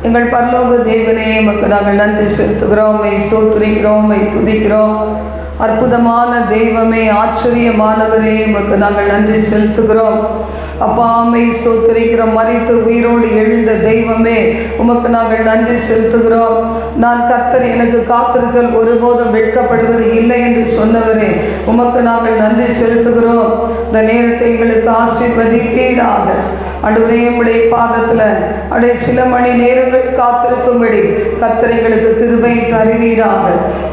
எங்கள் பரலோக தேவனே, உமக்கு நாங்கள் நன்றி செலுத்துகிறோம், ஸ்தோத்திரிக்கிறோம், துதிக்கிறோம். அற்புதமான தெய்வமே, ஆச்சரியமானவரே, உமக்கு நாங்கள் நன்றி செலுத்துகிறோம். அப்பா, ஸ்தோத்திரிக்கிறோம். மரித்து உயிரோடு எழுந்த தெய்வமே, உமக்கு நாங்கள் நன்றி செலுத்துகிறோம். நான் கர்த்தர் எனக்கு காத்திருக்கல் ஒருபோதும் வெட்கப்படுவது இல்லை என்று சொன்னவரே, உமக்கு நாங்கள் நன்றி செலுத்துகிறோம். இந்த நேரத்தை எங்களுக்கு ஆசீர்வதிப்பீராக. ஆண்டவரே, உம்முடைய பாதத்தில் அப்படியே சில மணி நேரங்கள் காத்திருக்கும்படி கர்த்தர் எங்களுக்கு கிருபை தருவீராக.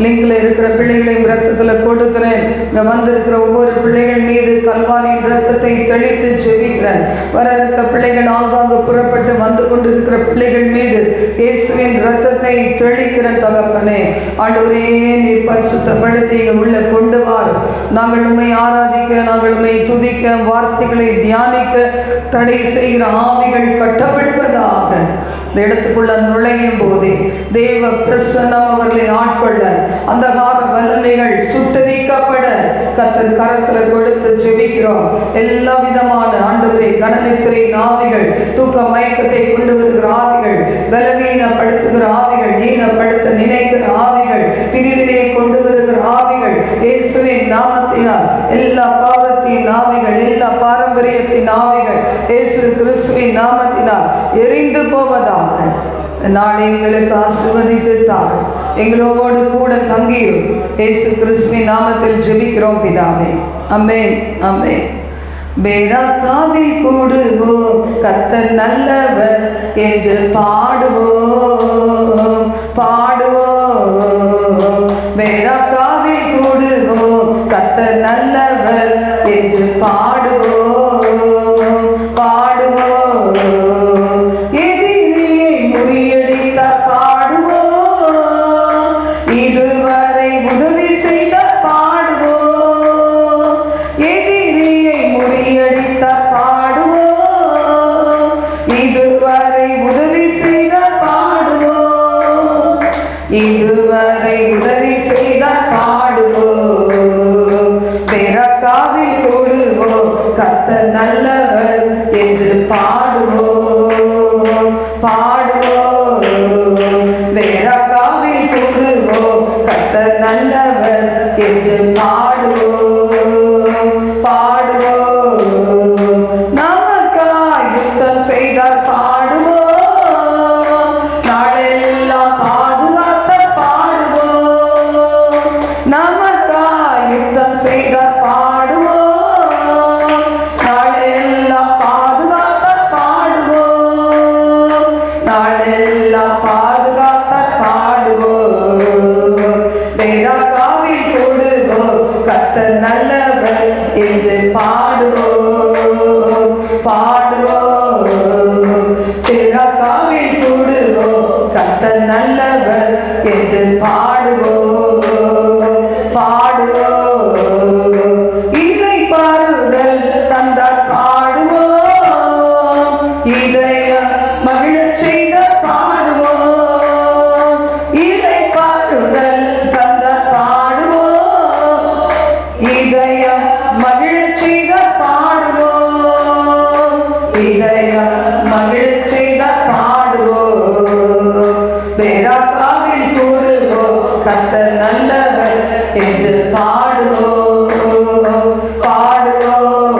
லிங்கில் இருக்கிற பிள்ளைகளையும் இரத்தத்தில் கொடுக்கிறேன். இங்கே வந்திருக்கிற ஒவ்வொரு பிள்ளைகள் மீது கல்வாரியின் இரத்தத்தை தெளித்து ஜெபிக்கிறேன். வர இருக்க பிள்ளைகள் ஆங்காங்கு புறப்பட்டு வந்து கொண்டிருக்கிற பிள்ளைகள் மீது இயேசுவின் இரத்தத்தை தெளிக்கிற தகப்பனே, ஆண்டவரே, நீர் பரிசுத்தப்படுத்தி உள்ள கொண்டு வார். நாங்கள் உம்மை ஆராதிக்க, நாங்கள் உம்மை துதிக்க, வார்த்தைகளை தியானிக்க தடை செய்கிற ஆவிகள் கட்டப்படுவதாக. இந்த இடத்துக்குள்ள நுழையும் போதே தேவ பிரசன்னம் அவர்களை ஆட்கொள்ள, அந்த கார வல்லமைகள் சுட்டரிக்கப்பட கர்த்தர் கரத்தில் கொடுத்து ஜெபிக்கிறோம். எல்லா விதமான ஆண்டவரே கனநித்திரை ஆவிகள், தூக்க மயக்கத்தை கொண்டு வருகிற ஆவிகள், பலவீனப்படுத்துகிற ஆவிகள், ஈனப்படுத்த நினைக்கிற ஆவிகள், பிரிவினை கொண்டு வருகிற ஆவிகள், இயேசுவின் நாமத்தினால் எல்லா பாவத்தின் ஆவிகள், எல்லா பாரம்பரியத்தின் ஆவிகள் இயேசு கிறிஸ்துவின் நாமத்தினால் எரிந்து போவதாக. நாளை எங்களுக்கு ஆசீர்வதித்து தார். எங்களோடு கூட தங்கியும் இயேசு கிறிஸ்துவின் நாமத்தில் ஜெபிக்கிறோம் பிதாவே. ஆமென், ஆமென். பேராக்காவில் கூடுவோம், கர்த்தர் நல்லவர் என்று பாடுவோம், பாடுவோம். பேராக்காவில் கூடுவோம், கர்த்தர் நல்லவர் என்று பாடுவோம், பாடுவோம். எதிரியை முறியடித்த பாடுவோம், இதுவரை உதவி செய்த பாடுவோம். எதிரியை முறியடித்த பாடுவோம், இதுவரை உதவி செய்த பாடுவோம், இதுவரை உதவி செய்த பாடுவோம். பெரக்காவில் கூடுவோம், கர்த்தர் நல்லவர் என்று பாடுவோம், பாடுவோம். பெரக்காவில் கூடுவோம், கர்த்தர் நல்லவர் என்று பாடுவோம், பாடுவோம். நமக்காய் யுத்தம் செய்தார் பாடுவோம், நாளெல்லாம் பாதுகாத்த பாடுவோம். நமக்காய் யுத்தம் செய்தார் பாடுவோம், நாளெல்லாம் பாதுகாத்த பாடுவோம், நாளெல்லாம் பாதுகாத்த பாடுவோம். பேராக்காவில் கூடுவோம், கர்த்தர் நல்லவர் என்று பாடுவோம், பாடுவோம். பேராக்காவில் கூடுவோம், கர்த்தர் நல்லவர் என்று பாடுவோம், பாடுவோம். இல்லை பாருதல் தந்தார் பாடுவோம், இதய மகிழச் செய்த பாடுவோம். இல்லை பாருதல் தந்தார் பாடுவோம், இதய மகிழச் செய்த பாடுவோம், இதய மகிழச் செய்த பாடுவோம். பேராக்காவில் கூடுவோம், கர்த்தர் நல்லவர் என்று பாடுவோம், பாடுவோம்.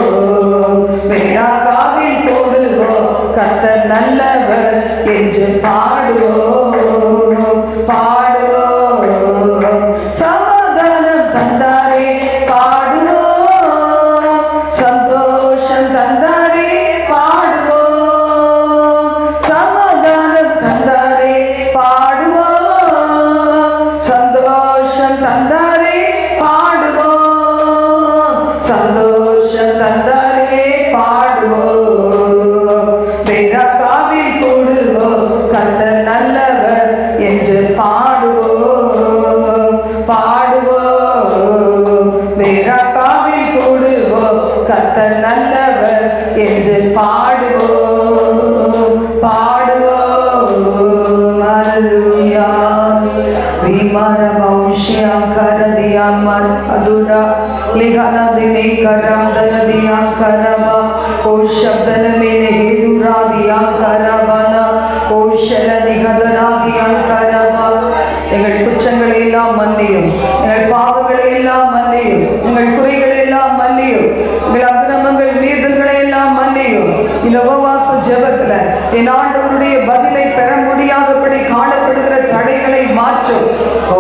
பேராக்காவில் கூடுவோம், கர்த்தர் நல்லவர் என்று பாடுவோம், பாடுவோம். சமாதானம் தந்தாரே பாடுவோம், சந்தோஷம் தந்தாரே பாடுவோம். சமாதானம் தந்தாரே பாடுவோம், சந்தோஷம் தந்தாரே பாடுவோம், சந்தோஷம் தந்தாரே பாடுவோம். பேராக்காவில் கூடுவோம், கர்த்தர் நல்லவர் என்று பாடுவோம், பாடுவோம். பேராக்காவில் கூடுவோம், கர்த்தர் நல்லவர் என்று பாடுவோம், பாடுவோம். அல்லேலூயா. விமார பௌஷ்யம் கரதியாம் மரதுரா लिखना दिने करम दन दिया करबा ओ शब्दन में हेडुरा दिया करबना ओ शल दिघ எல்லாம் மன்னியும், எங்கள் பாவங்களை எல்லாம் மன்னியும், எங்கள் குறைகளை எல்லாம் மன்னியும், எங்கள் அக்கிரமங்கள் மீறல்களை எல்லாம் மன்னியும். இந்த உபவாச ஜெபத்துல என் ஆண்டவருடைய பதிலை பெற முடியாதபடி காணப்படுகிற தடைகளை மாற்றும். ஓ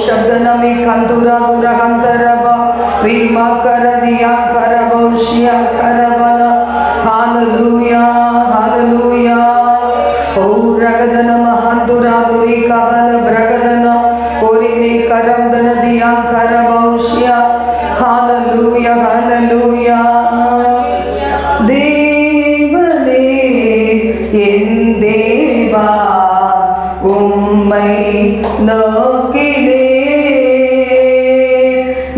சப்தனமி கந்துரா துரஹந்தரபா ரீமா கரதியா கரபௌஷியா கரபன. ஹalleluya ஹalleluya. ஓ ரகதன மஹந்துரா துரி கபல பிரகதன ஓரினே கரம்தனதியா கரபௌஷியா. ஹalleluya ஹalleluya. தேவனே என் தேவா உம்மை நோக்கினே,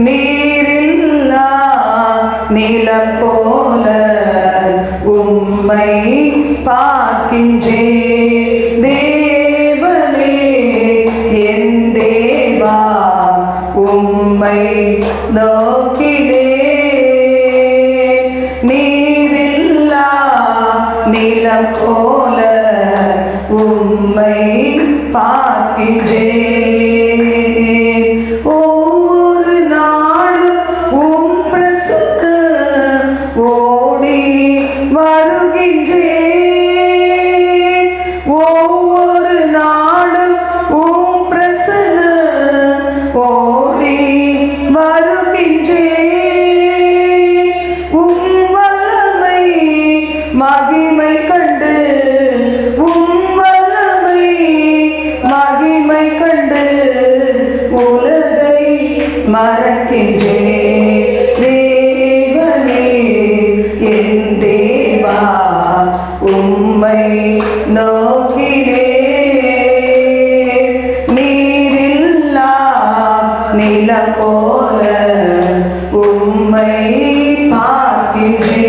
நீரில்லா நிலம் போல உம்மை பார்க்கின்றே. தேவனே என் தேவா உம்மை நோக்கினே, நீரில்லா நிலம் போல உம்மை பார்க்கின்றேன். ஒவ்வொரு நாளும் உம் பிரசன்னம் ஓடி வருகின்றேன். ஒவ்வொரு நாளும் உம் பிரசன்னம் ஓடி வருகின்றேன். உம் வல்லமை மகிமை கண்டு, மகிமை கண்டு உலகை மறக்கின்றேன். தேவனே என் தேவா உம்மை நோக்கினே, நீரில்லா நிலம் போல உம்மை பார்க்கின்றேன்.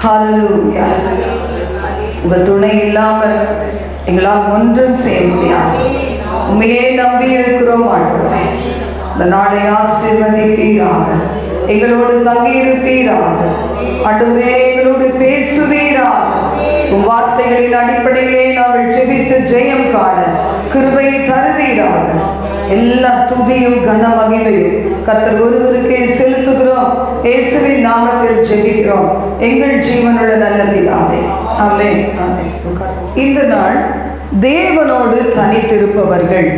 ஹல்லேலூயா. உங்க துணை இல்லாமல் எங்களால் ஒன்றும் செய்ய முடியாது. உண்மையே நம்பி இருக்கிறோம் ஆண்டவரே. இந்த நாளை ஆசீர்வதிப்பீராக, எங்களோடு தங்கியிருப்பீராக ஆண்டவரே, எங்களோடு பேசுவீராக. உம் வார்த்தைகளின் அடிப்படையிலே நாங்கள் ஜெபித்து ஜெயம் காண கிருபையை தருவீராக. எல்லா துதியும் கன மகிமையும் கர்த்தர் ஒருவருக்கே செலுத்துகிறோம். இயேசுவின் நாமத்தில் ஜெபிக்கிறோம் எங்கள் ஜீவனுள்ள நல்ல பிதாவே, ஆமென் ஆமென். இந்த நாள் தேவனோடு தனித்திருப்பவர்கள்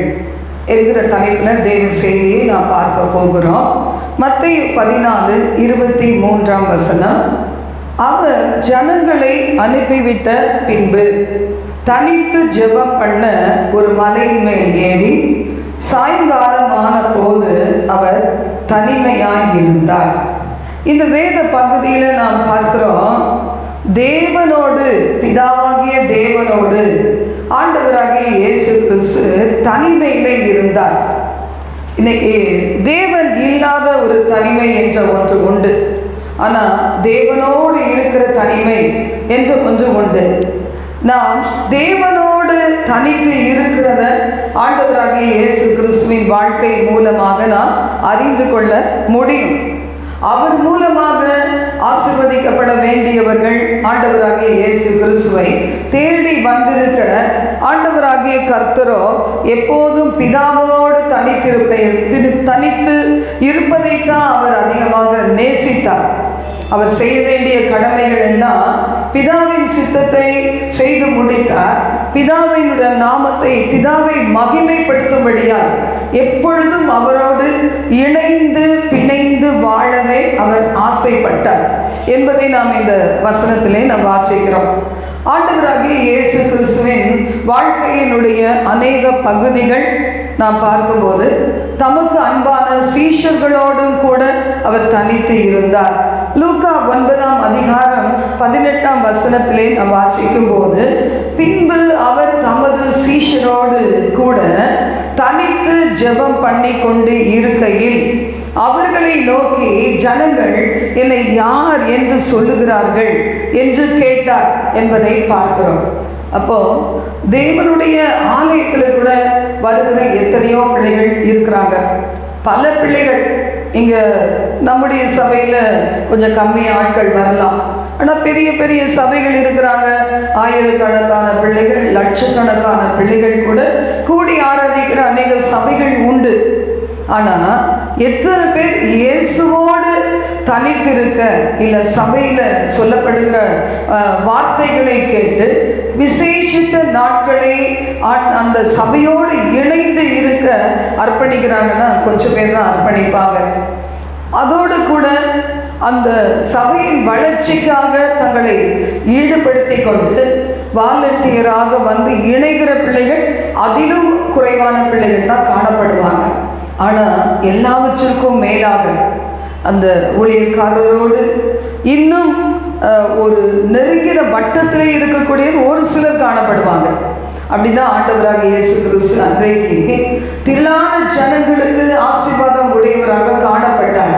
என்கிற தலைப்பில் தேவ செய்தியை நாம் பார்க்க போகிறோம். மத்தேயு 14:23 அவர் ஜனங்களை அனுப்பிவிட்ட பின்பு தனித்து ஜெபம் பண்ண ஒரு மலையின் மேல் ஏறி சாயங்காலமான போது அவர் தனிமையாய் இருந்தார். இந்த வேத பகுதியில் நாம் பார்க்கிறோம், தேவனோடு, பிதாவாகிய தேவனோடு ஆண்டவராகிய இயேசு கிறிஸ்து தனிமையிலே இருந்தார். இன்னைக்கு தேவன் இல்லாத ஒரு தனிமை என்ற ஒன்று உண்டு. ஆனால் தேவனோடு இருக்கிற தனிமை என்ற ஒன்று உண்டு. நாம் தேவனோடு தனித்து இருக்கிறத ஆண்டவராகிய இயேசு கிறிஸ்துவின் வாழ்க்கை மூலமாக நாம் அறிந்து கொள்ள முடியும். அவர் மூலமாக ஆசீர்வதிக்கப்பட வேண்டியவர்கள் ஆண்டவராகிய இயேசு கிறிஸ்துவை தேடி வந்திருக்கிற ஆண்டவராகிய கர்த்தரோ எப்போதும் பிதாவோடு தனித்து இருப்பதைத்தான் அவர் அதிகமாக நேசித்தார். அவர் செய்ய வேண்டிய கடமைகள் எல்லாம் பிதாவின் சித்தத்தை செய்து முடித்தார். பிதாவினுடைய நாமத்தை, பிதாவை மகிமைப்படுத்தும்படியால் எப்பொழுதும் அவரோடு இணைந்து பிணைந்து வாழவே அவர் ஆசைப்பட்டார் என்பதை நாம் இந்த வசனத்திலே நாம் வாசிக்கிறோம். ஆண்டவராகிய இயேசு கிறிஸ்துவின் வாழ்க்கையினுடைய அநேக பகுதிகள் நாம் பார்க்கும்போது தமக்கு அன்பான சீஷர்களோடும் கூட அவர் தனித்து இருந்தார். லூக்கா 9:18 நாம் வாசிக்கும் போது, பின்பு அவர் தமது சீஷரோடு கூட தனித்து ஜெபம் பண்ணி கொண்டு இருக்கையில் அவர்களை நோக்கி, ஜனங்கள் என்னை யார் என்று சொல்லுகிறார்கள் என்று கேட்டார் என்பதை பார்க்கிறோம். அப்போ தேவனுடைய ஆலயத்தில் கூட வருகிற எத்தனையோ பிள்ளைகள் இருக்கிறாங்க. பல பிள்ளைகள் இங்கே நம்முடைய சபையில் கொஞ்சம் கம்மி ஆட்கள் வரலாம். ஆனால் பெரிய பெரிய சபைகள் இருக்கிறாங்க. ஆயிரக்கணக்கான பிள்ளைகள், லட்சக்கணக்கான பிள்ளைகள் கூட கூடி ஆராதிக்கிற அநேக சபைகள் உண்டு. ஆனால் எத்தனை பேர் இயேசுவோடு தனித்திருக்க இல்லை சபையில் சொல்லப்படுகிற வார்த்தைகளை கேட்டு விசேஷித்த நாட்களை அந்த சபையோடு இணைந்து இருக்க அர்ப்பணிக்கிறாங்கன்னா கொஞ்சம் பேர் தான் அர்ப்பணிப்பாங்க. அதோடு கூட அந்த சபையின் வளர்ச்சிக்காக தங்களை ஈடுபடுத்தி கொண்டு வாலண்டியராக வந்து இணைகிற பிள்ளைகள் அதிலும் குறைவான பிள்ளைகள் தான் காணப்படுவாங்க. ஆனால் எல்லாவற்றிற்கும் மேலாக அந்த ஊழியக்காரரோடு இன்னும் ஒரு நெருங்கிற வட்டத்திலே இருக்கக்கூடிய ஒரு சிலர் காணப்படுவாங்க. அப்படிதான் ஆண்டவராக இயேசு கிறிஸ்து அன்றைக்கு திரளான ஜனங்களுக்கு ஆசீர்வாதம் உடையவராக காணப்பட்டார்.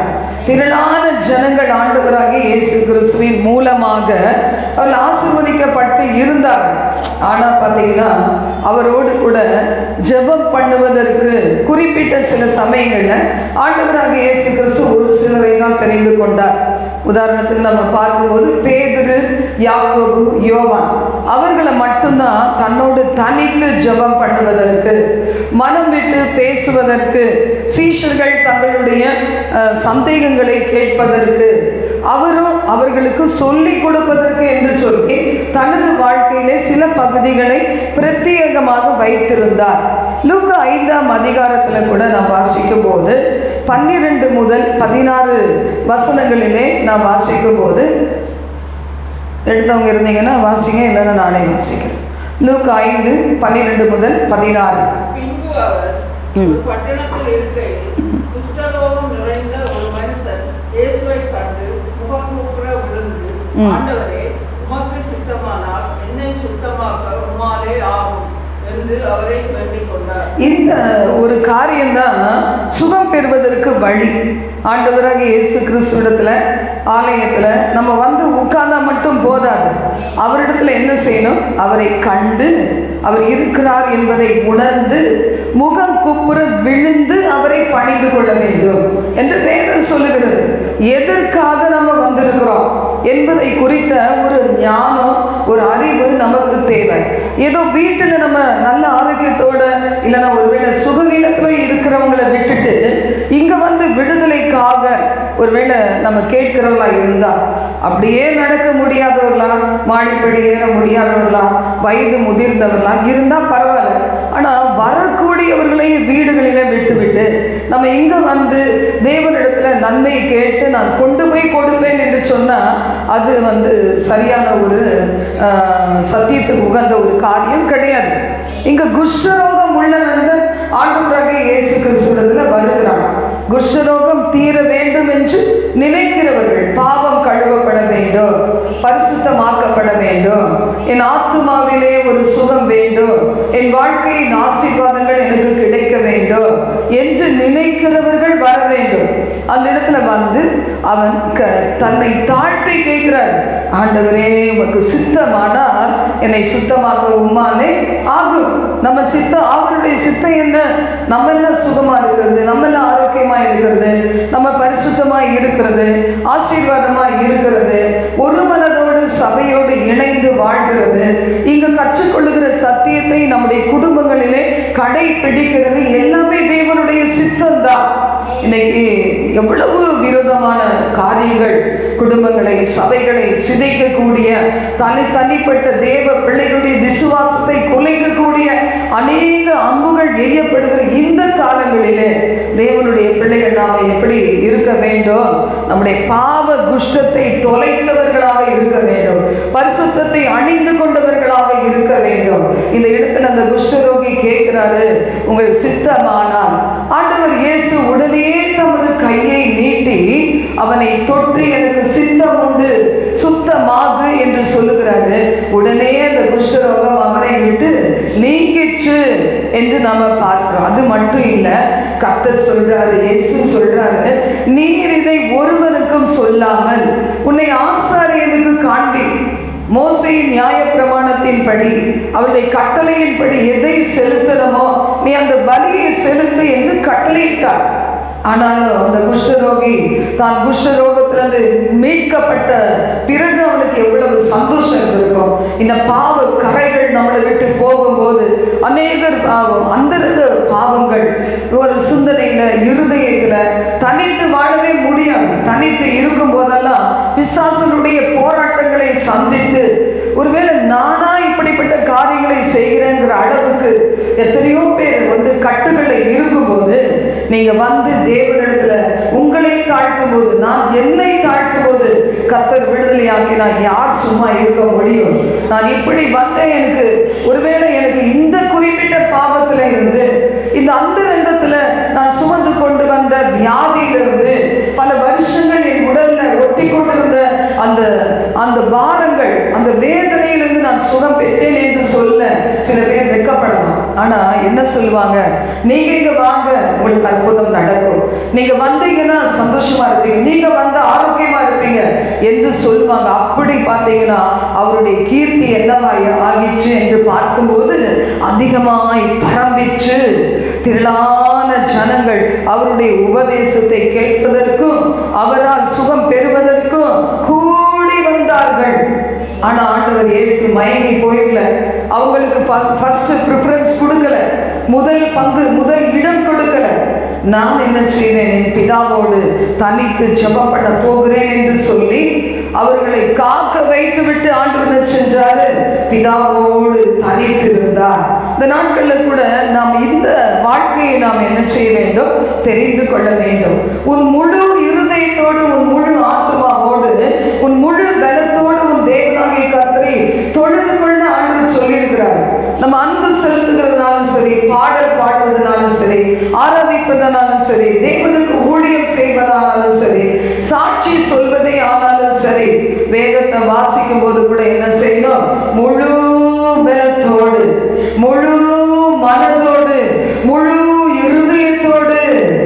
திரளான ஜனங்கள் ஆண்டவராக இயேசு கிறிஸ்துவின் மூலமாக அவர்கள் ஆசீர்வதிக்கப்பட்டு இருந்தார். ஆனால் பார்த்தீங்கன்னா அவரோடு கூட ஜெபம் பண்ணுவதற்கு குறிப்பிட்ட சில சமயங்களில் ஆண்டவராக இயேசு கிறிஸ்து ஒரு சிலரை தான் தெரிந்து கொண்டார். உதாரணத்துக்கு நம்ம பார்க்கும்போது பேதுரு, யாக்கோபு, யோவான் அவர்களை மட்டும்தான் தன்னோடு தனித்து ஜெபம் பண்ணுவதற்கு, மனம் விட்டு பேசுவதற்கு, சீஷர்கள் தங்களுடைய சந்தேகங்களை கேட்பதற்கு, அவரும் அவர்களுக்கு சொல்லிக் கொடுப்பதற்கு என்று சொல்லி தனது வாழ்க்கையிலே சில பகுதிகளை பிரத்யேகமாக வைத்திருந்தார். லூக்கா 5ஆம் அதிகாரத்தில் கூட நாம் வாசிக்கும் போது 12 முதல் 16 வசனங்களிலே நாம் வாசிக்கும் போது, எடுத்தவங்க இருந்தீங்கன்னா வாசிங்க, இல்லைன்னா நானே வாசிக்கிறேன். லூக்கா 5 12 முதல் 16. பின்பு அவர் பட்டணத்தில் இருக்கையில் குஷ்டரோகம் நிறைந்த ஒரு மனுஷன் இயேசுவை கண்டு முகங்குப்புற விழுந்து, ஆண்டவரே, உமக்கு சித்தமானால் என்னை சுத்தமாக்க உம்மாலே ஆகும் என்று அவரை வேண்டிக் கொண்டார். இந்த ஒரு காரியம்தான் சுகம் பெறுவதற்கு வழி. ஆண்டவராக இயேசு கிறிஸ்துவிடத்துல ஆலயத்தில் நம்ம வந்து உட்கார்ந்தா மட்டும் போதாது. அவரிடத்துல என்ன செய்யணும்? அவரை கண்டு அவர் இருக்கிறார் என்பதை உணர்ந்து முகம் குப்புற விழுந்து அவரை பணிந்து கொள்ள வேண்டும் என்று வேதம் சொல்லுகிறது. எதற்காக நம்ம வந்திருக்கிறோம் என்பதை குறித்த ஒரு ஞானம், ஒரு அறிவு நமக்கு தேவை. ஏதோ வீட்டில் நம்ம நல்ல ஆரோக்கியத்தோட இல்லைன்னா ஒருவேளை சுகவீனத்தில் இருக்கிறவங்களை விட்டுட்டு இங்கே வந்து விடுதலைக்காக ஒருவேளை நம்ம கேட்கிறவர்களா இருந்தால், அப்படியே நடக்க முடியாதவர்களா, மாடிப்படி ஏற முடியாதவர்களா, வயது முதிர்ந்தவர்களா இருந்தால் பரவாயில்ல. ஆனால் வரக்கூடியவர்களை வீடுகளிலே விட்டுவிட்டு நம்ம இங்கே வந்து தேவனிடத்தில் நன்மை கேட்டு நான் கொண்டு போய் கொடுப்பேன் என்று சொன்னால் அது வந்து சரியான ஒரு சத்தியத்துக்கு உகந்த ஒரு காரியம் கிடையாது. இங்கே குஷ்டரோகம் உள்ளவங்க ஆண்டவராக இயேசு கிறிஸ்துவிடத்தில் வருகிறான். குஷ்டரோகம் தீர வேண்டும் என்று நினைக்கிறவர்கள், பாவம் கழுவப்பட வேண்டும், பரிசுத்தமாக்கப்பட வேண்டும், என் ஆத்துமாவிலே ஒரு சுகம் வேண்டும், என் வாழ்க்கையின் ஆசீர்வாதங்கள் எனக்கு கிடைக்க வேண்டும் என்று நினைக்கிறவர்கள் வர வேண்டும். அந்த இடத்துல வந்து அவன் தன்னை தாழ்த்தி கேட்கிறார், ஆண்டவரே, உமக்கு சித்தமானால் என்னை சுத்தமாக உம்மாலே ஆகும். நம்ம சித்தம், அவருடைய சித்தம் என்ன? நம்ம எல்லாம் சுகமா இருக்கிறது, நம்ம எல்லாம் ஆரோக்கியமா இருக்கிறது, நம்ம பரிசுத்தமா இருக்கிறது, ஆசீர்வாதமா இருக்கிறது, ஒரு மனதோடு சபையோடு இணைந்து வாழ்கிறது, இங்கு கற்றுக்கொள்ளுகிற சத்தியத்தை நம்முடைய குடும்பங்களிலே கடைபிடிக்கிறது எல்லாமே தேவனுடைய சித்தம் தான். இன்னைக்கு எவ்வளவு விரோதமான காரியங்கள் குடும்பங்களை, சபைகளை சிதைக்கக்கூடிய, தனிப்பட்ட தேவ பிள்ளைகளுடைய விசுவாசத்தை குலைக்கக்கூடிய அநேக அம்புகள் எரியப்படுகிற இந்த காலங்களிலே தேவனுடைய பிள்ளைகள் நாம எப்படி இருக்க வேண்டும்? நம்முடைய பாவ குஷ்டத்தை தொலைத்தவர்களாக இருக்க வேண்டும், பரிசுத்தத்தை அணிந்து கொண்டவர்களாக இருக்க வேண்டும். இந்த இடத்துல அந்த குஷ்டரோகி கேட்கிறாரு, உங்களுக்கு சித்தமானால். ஆண்டவர் இயேசு உடனே தமது கையை நீட்டி அவனை தொட்டு எனக்கு சித்தம் உண்டு, சுத்தமாகு என்று சொல்லுகிறாரு. உடனே அந்த குஷ்டரோகம் அவனை விட்டு நீங்கிச்சு என்று நாம பார்க்கிறோம். அது மட்டும் இல்ல, கர்த்தர் சொல்றாரு, இயேசு சொல்றாரு, நீர் இதை ஒருவனுக்கும் சொல்லாமல் உன்னை ஆசாரியனுக்கு காண்பி. மோசேயின் நியாய பிரமாணத்தின்படி, அவருடைய கட்டளையின்படி எதை செலுத்தணுமோ நீ அந்த பலியை செலுத்து என்று கட்டளையிட்டார். ஆனாலும் அந்த குஷ்டரோகி தான் குஷ்டரோகத்திலிருந்து மீட்கப்பட்ட பிறகு அவனுக்கு எவ்வளவு சந்தோஷம் இருந்திருக்கும். இந்த பாவ கரைகள் நம்மளை விட்டு போகும்போது அநேகர் அந்தரங்க பாவங்கள் ஒரு சிந்தனையில இருதயத்துல தனித்து வாழவே முடியாது. தனித்து இருக்கும் போதெல்லாம் பிசாசனுடைய போராட்டங்களை சந்தித்து ஒருவேளை நானா இப்படிப்பட்ட காரியங்களை செய்கிறேங்கிற அளவுக்கு எத்தனையோ பேர் கட்டுகளை இருக்கும்போது நீங்க தேவனிடத்துல உங்களை தாழ்த்தும் போது, நான் என்னை தாழ்த்தும் போது கர்த்தர் விடுதலையாக்கினா யார் சும்மா இருக்க முடியும்? நான் இப்படி எனக்கு ஒருவேளை எனக்கு இந்த குறிப்பிட்ட பாவத்துல இருந்து இந்த அந்தரங்கத்துல நான் சுமந்து கொண்டு வந்த வியாதியிலிருந்து பல வருஷங்கள் என் உடல்ல ஒட்டி கொண்டிருந்த அந்த பாரங்கள், அந்த வேதனையிலிருந்து நான் சுகம் பெற்றேன் என்று சொல்ல சில பேர் வெட்கப்படலாம். ஆனா என்ன சொல்லுவாங்க, நீங்க இங்க வாங்க, உங்களுக்கு அற்புதம் நடக்கும், நீங்க வந்தீங்கன்னா சந்தோஷமா இருப்பீங்க, நீங்க வந்து ஆரோக்கியமா இருப்பீங்க என்று சொல்லுவாங்க. அப்படி பார்த்தீங்கன்னா அவருடைய கீர்த்தி என்னவாய் ஆகிச்சு என்று பார்க்கும்போது அதிகமாய் பரம்பிச்சு திரளான ஜனங்கள் அவருடைய உபதேசத்தை கேட்பதற்கும் அவரால் சுகம் பெறுவதற்கும் கூடி வந்தார்கள். ஆனா ஆண்டவர் இயேசு மயங்கி போயிடல, அவங்களுக்கு ஃபர்ஸ்ட் ப்ரிஃபரன்ஸ் கொடுக்கல, முதல் பங்கு முதல் இடம் கொடுக்கல. நான் என்ன செய்வேன், என் பிதாவோடு தனித்து ஜெபம் பண்ண போகிறேன் என்று சொல்லி அவர்களை காக்க வைத்து விட்டு ஆண்டவர் சென்றாரு, பிதாவோடு தனித்து இருந்தார். இந்த நாட்களில் கூட நாம் இந்த வாழ்க்கையை நாம் என்ன செய்ய வேண்டும், தெரிந்து கொள்ள வேண்டும். உன் முழு இருதயத்தோடு, உன் முழு ஆத்மாவோடு, உன் முழு பலத்தோடு உன் தேவனாகிய கர்த்தரை தொழுது கொள்ள ஆண்டவர் சொல்லியிருக்கிறார். நம்ம அன்பு செலுத்துகிறதுனாலும் சரி, பாடல் பாடுவதனாலும் சரி, ஆராதிப்பதனாலும் சரி, தேவனுக்கு ஊழியம் செய்வதானாலும் சரி, சாட்சி சொல்வதே ஆனாலும் சரி, வேதத்தை வாசிக்கும் போது கூட என்ன செய்யணும், முழு பலத்தோடு, முழு மனதோடு, முழு இருதயத்தோடு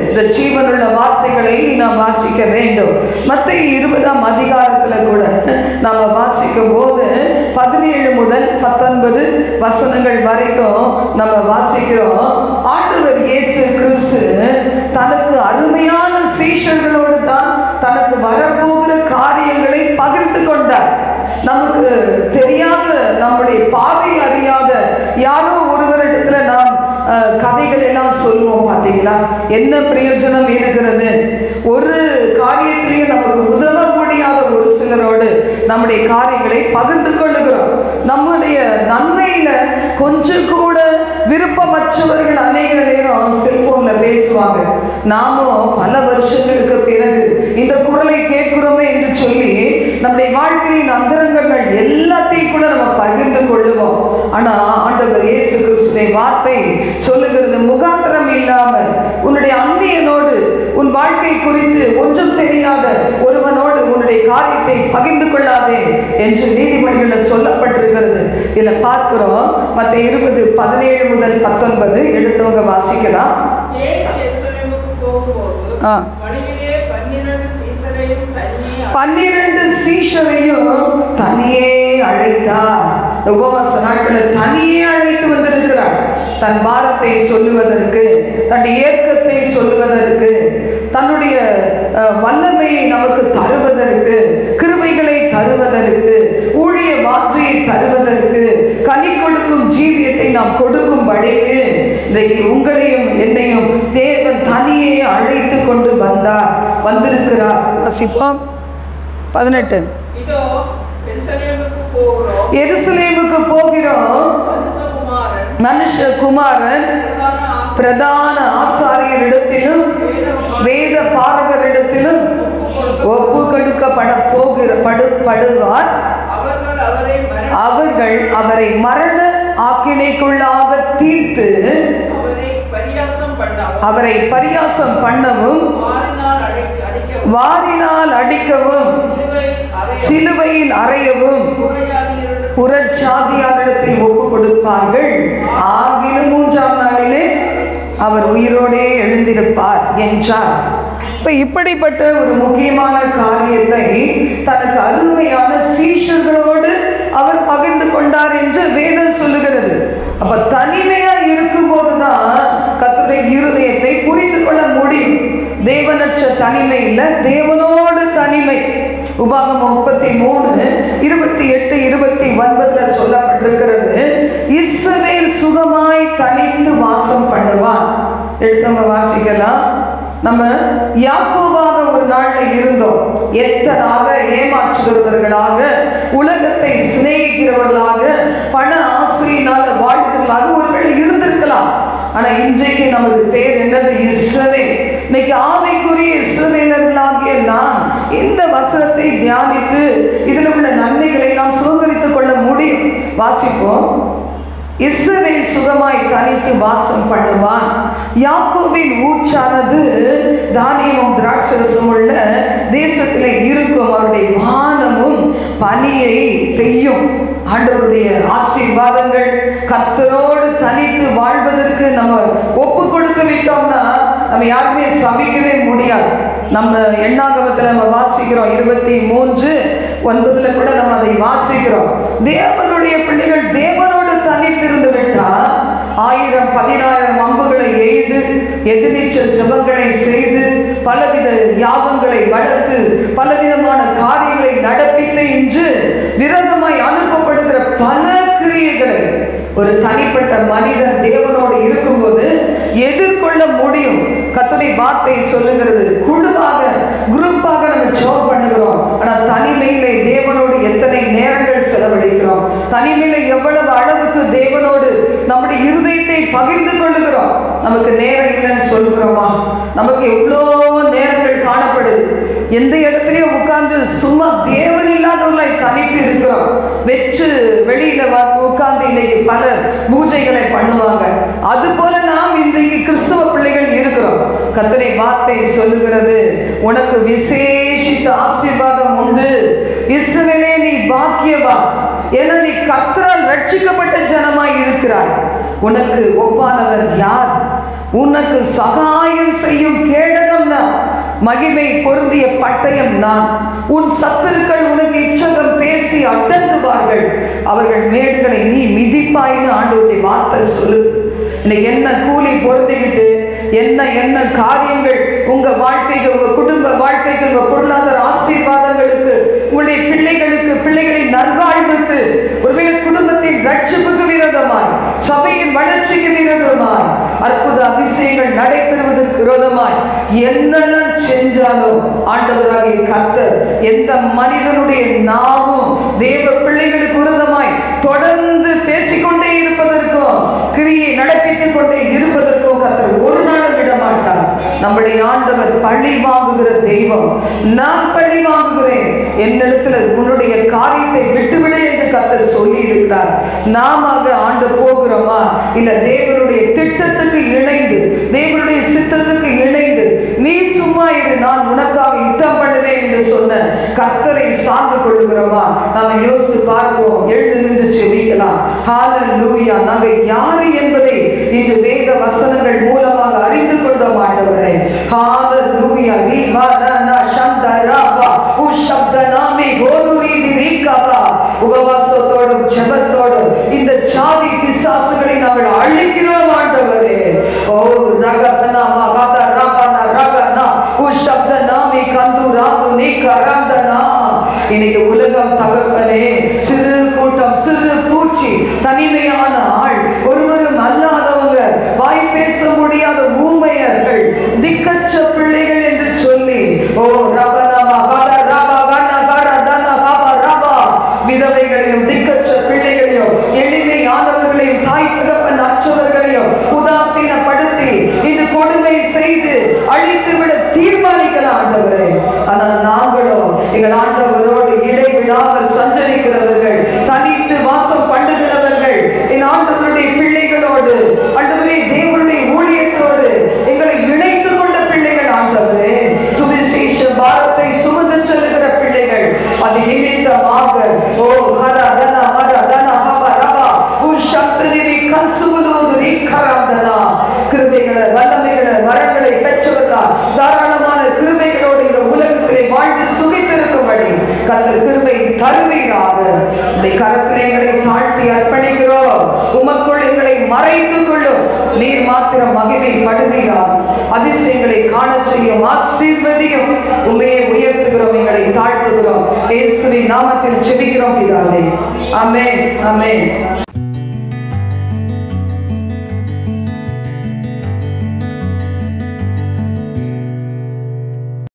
இந்த ஜீவனுள்ள வார்த்தைகளை நாம் வாசிக்க வேண்டும். மத்தேயு 20ஆம் அதிகாரத்துல கூட நாம வாசிக்கும் போது 17 முதல் 19 வசனங்கள் வரைக்கும் நம்ம வாசிக்கிறோம். ஆண்டவர் இயேசு கிறிஸ்து தனக்கு அருமையான சீஷர்களோடு தான் தனக்கு வரப்போகிற காரியங்களை பகிர்ந்து கொண்டார். நமக்கு தெரியாத, நம்முடைய பாதை அறியாத யாரோ ஒருவரிடத்துல நாம் கதைகள் எல்லாம் சொல்லுவோம். பார்த்தீங்களா, என்ன பிரயோஜனம் இருக்கிறது? ஒரு காரியத்திலேயே நமக்கு உதவ முடியாத ஒரு சிலரோடு நம்முடைய காரியங்களை பகிர்ந்து கொள்ளுகிறோம். நம்முடைய நன்மையில கொஞ்சம் கூட விருப்பமற்றவர்கள் அநேக நேரம் செல்போன்ல பேசுவாங்க. நாமும் பல வருஷங்களுக்கு பிறகு இந்த குரலை கேட்கிறோமே என்று சொல்லி நம்முடைய வாழ்க்கையின் அந்தரங்கங்கள் எல்லாத்தையும் கூட நம்ம பகிர்ந்து கொள்ளுவோம். ஆனா ஆண்டவர் இயேசு கிறிஸ்துவின் வார்த்தை சொல்லுகிறது, முகாந்திரம் இல்லாம உன்னுடைய அந்நியனோடு உன் வாழ்க்கை குறித்து ஒன்றும் தெரியாத ஒருவனோடு உன்னுடைய காரியத்தை பகிர்ந்து கொள்ளாதே என்று நீதிமொழிகளில் சொல்லப்பட்டிருக்கிறது. இதுல பார்க்கிறோம், மத்தேயு 20:17 முதல் 19 எடுத்தவங்க வாசிக்கலாம். 12 சீஷரையும் தனியே அழைத்தார். உபவாச நாட்களில் தனியே அழைத்து வந்திருக்கிறார். தன் பாரத்தை சொல்லுவதற்கு, தன்னுடைய ஏக்கத்தை சொல்லுவதற்கு, தன்னுடைய வல்லமையை நமக்கு தருவதற்கு, கிருபைகளை தருவதற்கு, ஊழிய வார்த்தையை தருவதற்கு, கனி கொடுக்கும் ஜீவியத்தை நாம் கொடுக்கும்படிக்கு இன்றைக்கு உங்களையும் என்னையும் தேவன் தனியே அழைத்து கொண்டு வந்திருக்கிறார். வசிப்போம் 18. எருசலேமுக்கு போகிறோம். மனுஷகுமாரன் பிரதான ஆசாரியரிடத்திலும் வேத பாரகரிடத்திலும் ஒப்பு கொடுக்கப்படுவார். அவர்கள் அவரை மரண ஆக்கினைக்குள்ளாக தீர்த்து அவரை பரியாசம் பண்ணவும், வாரினால் அடிக்கவும், சிலுவையில் அறையவும் புறஜாதியாரிடத்தில் ஒப்பு கொடுப்பார்கள். ஆகிலும் 3ஆம் நாளிலே அவர் உயிரோடே எழுந்திருப்பார் என்றார். இப்படிப்பட்ட ஒரு முக்கியமான காரியத்தை தனக்கு அருமையான சீஷர்களோடு அவர் பகிர்ந்து கொண்டார் என்று வேதம் சொல்லுகிறது. அப்ப தனிமையா இருக்கும் போதுதான் கர்த்தருடைய இருதயத்தை புரிந்து கொள்ள முடியும். தேவனற்ற தனிமை இல்லை, தேவனோடு தனிமை. உபாகமம் 33:28-29 சொல்லப்பட்டிருக்கிறது, இஸ்ரவேல் சுகமாய் தனித்து வாசம் பண்ணுவான். எடுத்தவங்க வாசிக்கலாம். நம்ம யாக்கோபாக ஒரு நாள்ல இருந்தோம். எத்தனாக ஏமாற்றுகிறவர்களாக, உலகத்தை சிநேகிக்கிறவர்களாக, பண ஆசையினால வாழ்கிறவர்களாக ஒருவேளை இருந்திருக்கலாம். ஆனா இன்றைக்கு நமக்கு பேர் என்னது? இஸ்ரவேல். இன்னைக்கு ஆவிக்குரிய இஸ்ரவேலர்களாகிய நாம் இந்த வசனத்தை தியானித்து இதில் உள்ள நன்மைகளை நாம் சுதந்திரித்துக் கொள்ள முடியும். வாசிப்போம். இஸ்ரவேல் சுகமாய் தனித்து வாசம் பண்ணுவான். யாக்கோபின் ஊற்றானது தானியமும் திராட்சரசம் உள்ள தேசத்திலே இருக்கும். அவருடைய வானமும் பனியை பெய்யும். ஆண்டவருடைய ஆசீர்வாதங்கள், கர்த்தரோடு தனித்து வாழ்வதற்கு நம்ம ஒப்பு கொடுத்து விட்டோம்னா நம்ம யாருமே சபிக்கவே முடியாது. நம்ம எண்ணாகமத்தில் நம்ம வாசிக்கிறோம் 23:9 கூட நம்ம அதை வாசிக்கிறோம். தேவனுடைய பிள்ளைகள் தேவனோடு தனித்திருந்து விட்டால் 1000-10,000 அம்புகளை எய்து, எதிர்நீச்சல் ஜெபங்களை செய்து, பலவித யாகங்களை வளர்த்து, பலவிதமான காரியங்களை நடப்பித்து இன்று விரோதமாய் அனுப்பப்படுகிற பல கிரியைகளை ஒரு தனிப்பட்ட மனிதன் தேவனோடு இருக்கும்போது எதிர்கொள்ள முடியும். கர்த்தருடைய வார்த்தை சொல்லுகிறது, குழுவாக குரூப்பாக நம்ம ஜெபம் பண்ணுகிறோம். ஆனால் தனிமையிலே தேவனோடு எத்தனை நேரங்கள் செலவழிக்கிறோம், தனிமையில எவ்வளவு அளவுக்கு தேவனோடு நம்முடைய இருதயத்தை பகிர்ந்து கொள்ளுகிறோம். நமக்கு நேரம் இல்லைன்னு சொல்கிறோமா? நமக்கு எவ்வளோ நேரங்கள் காணப்படுது. எந்த இடத்துலையும் உட்கார்ந்து சும்மா தேவன் இல்லாதவர்களாய் தனித்து இருக்கிறோம். வெற்று வெளியில உட்கார்ந்து இன்னைக்கு பல பூஜைகளை பண்ணுவாங்க. அது போல நாம் இன்றைக்கு கிறிஸ்தவ பிள்ளைகள் இருக்கிறோம். கர்த்தருடைய வார்த்தை சொல்லுகிறது, உனக்கு விசேஷித்த ஆசீர்வாதம் உண்டு. இஸ்ரவேலே நீ பாக்கியவான், ஏன்னா நீ கர்த்தரால் ரட்சிக்கப்பட்ட ஜனமாய் இருக்கிறாய். உனக்கு ஒப்பானவர் யார்? உனக்கு சகாயம் செய்யும் கேடகம் நான், மகிமை பொருந்திய பட்டயம் நான். உன் சத்துருக்கள் உனக்கு இச்சகம் பேசி அடங்குவார்கள், அவர்கள் மேடுகளை நீ மிதிப்பாயின்னு ஆண்டவருடைய வார்த்தை சொல்லு. இன்னைக்கு என்ன கூலி பொருந்திக்கிட்டு என்ன காரியங்கள் உங்க வாழ்க்கைக்கு, உங்க குடும்ப வாழ்க்கைக்கு, உங்க பொருளாதார ஆசீர்வாதங்களுக்கு, உங்களுடைய பிள்ளைகளுக்கு, பிள்ளைகளின் நல்வாழ்வுக்கு, ஒருவேளை குடும்பத்தின் ரட்சிப்புக்கு விரோதமாய், சபையின் வளர்ச்சிக்கு விரோதமாய், அற்புத அதிசயங்கள் நடைபெறுவதற்கு விரோதமாய் என்னெல்லாம் செஞ்சாலும் ஆண்டவராகிய கர்த்தர் எந்த மனிதனுடைய நாவும் தேவ பிள்ளைகளுக்கு விரோதமாய் தொடர்ந்து பேசிக்கொண்டே இருப்பதற்கும், கிரியை நடப்பித்துக் கொண்டே இருப்பதற்கும் கர்த்தர் ஒரு நாளும் விட மாட்டார். நம்முடைய ஆண்டவர் பழி வாங்குகிற தெய்வம். நான் பழி வாங்குகிறேன், என்னிடத்துல உன்னுடைய காரியத்தை விட்டுவிடு என்று கர்த்தர் சொல்லி இருக்கிறார். நாம ஆண்டு போகிறோமா? இல்ல தேவனுடைய திட்டத்துக்கு இணைந்து, தேவனுடைய சித்தத்துக்கு இணைந்து, நீ சும்மா இரு, நான் உனக்காக யுத்தம் பண்ணுவேன் என்று சொன்ன கர்த்தரை சார்ந்து கொள்கிறோமா? நாம யோசித்து பார்ப்போம். எழுந்து நின்று செபிக்கலாம். ஹல்லேலூயா. நாங்கள் யாரு என்பதை இன்று வேத வசனங்கள் மூலமாக அறிந்து கொண்டோம் ஆண்டவரே. ஹல்லேலூயா. விவரண சந்தரபா உஷப்தநாமி கோதுரிதி ரீகபா. உபவாசத்தோடும் ஜெபத்தோடும் இந்த சாதி பிசாசுகளை நாங்கள் அழிக்கிறோம் ஆண்டவரே. ஓ ரகபனா மகத ரபனா ரகனா உஷப்தநாமி கந்துராது நீகரந்தனா. இன்னைக்கு உலகம் தகப்பனே, சிறு கூட்டம், சிறு பூச்சி, தனிமையான ஆள், ஒருவரும் அல்லாதவங்க, வாய் பேச முடியாத ஊமையர்கள், திக்கற்ற பிள்ளைகள் என்று சொல்லி, ஓ ரபனமா கட ரபகன கரதன கப ரபா, விதவைகளையும் திக்கற்ற பிள்ளைகளையும் எளிமையானவர்களையும் தாய் தகப்பன் அற்றவர்களையும் உதாசீனப்படுத்தி இது கொடுமை செய்து அழித்துவிட தீர்மானிக்கலாம் ஆண்டவரே. ஆனால் நாங்களோ எங்கள் ஆண்டவரோடு இடைவிடாமல் சஞ்சரிக்கிறவர்கள், தனித்து வாசம் பண்ணுகிறவர்கள், என் ஆண்டவருடைய பிள்ளைகளோடு, ஆண்டவரே தேவனுடைய ஊழியத்தோடு எங்களை இணைத்துக் கொண்ட பிள்ளைகள் ஆண்டவரே. சுவிசேஷ பாரத்தை சுமந்து செல்லுகிற பிள்ளைகள். அது நிமித்தமாக ஓ ஹரதன ஹரதன ஹப ரபா உஷப்தனிவி கன்சுகுலோது ரீகரந்தனா. கிருபைகளை, வல்லமைகளை, வரங்களை பெற்றவர்களா தாராளமான கிருபைகளோடு இந்த உலகத்திலே வாழ்ந்து சுகித்திருக்கும்படி கர்த்தர் கிருபை தருவீராக. இந்த கரத்திலே எங்களை தாழ்த்தி அர்ப்பணிக்கிறோம். உமக்குள் எங்களை மறைத்துக் கொள்ளும். நீர் மாத்திரம் மகிமை படுவீராக. அதிசயங்களை காண செய்யும், ஆசீர்வதியும். உண்மையை உயர்த்துகிறோம், எங்களை தாழ்த்துகிறோம். இயேசுவின் நாமத்தில் ஜெபிக்கிறோம் பிதாவே. ஆமென், ஆமென்.